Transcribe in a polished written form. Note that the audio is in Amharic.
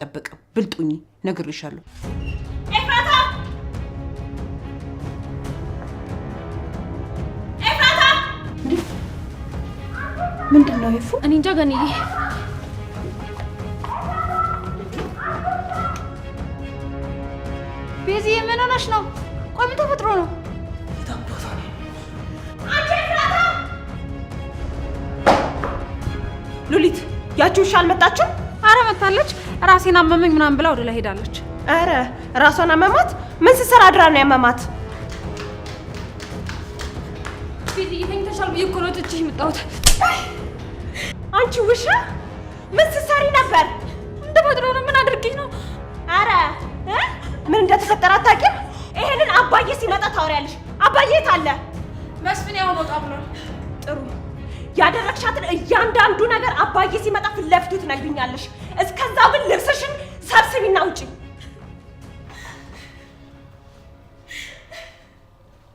ጠበቀ ብልጡኝ ነግሬሻለሁ። ኤፍራታ ምንድነው ይፉ? እኔ እንጃ ገንዬ። ቤዚ ምን ሆነሽ ነው? ቆይ ምን ተፈጥሮ ነው? ሉሊት ያቺ ውሻ አልመጣችም? አረ መታለች። ራሴን አመመኝ ምናምን ብላ ወደ ላይ ሄዳለች። አረ ራሷን አመማት? ምን ስትሰራ አድራ ነው ያመማት? ቤዚ ተኝተሻል ብዬሽ እኮ ነው ትቼሽ የመጣሁት። አንቺ ውሻ ምን ስትሰሪ ነበር? እንደ ፈጥሮ ነው። ምን አድርጌ ነው? አረ ምን እንደተፈጠረ አታውቂም? ይሄንን አባዬ ሲመጣ ታወሪያለሽ። አባዬ የት አለ? መስፍን ያው ወጣ ብሏል። ጥሩ ያደረግሻትን እያንዳንዱ ነገር አባዬ ሲመጣ ፊት ለፊቱ ትነግሪኛለሽ። እስከዛው ግን ልብስሽን ሰብስቢና ውጪ።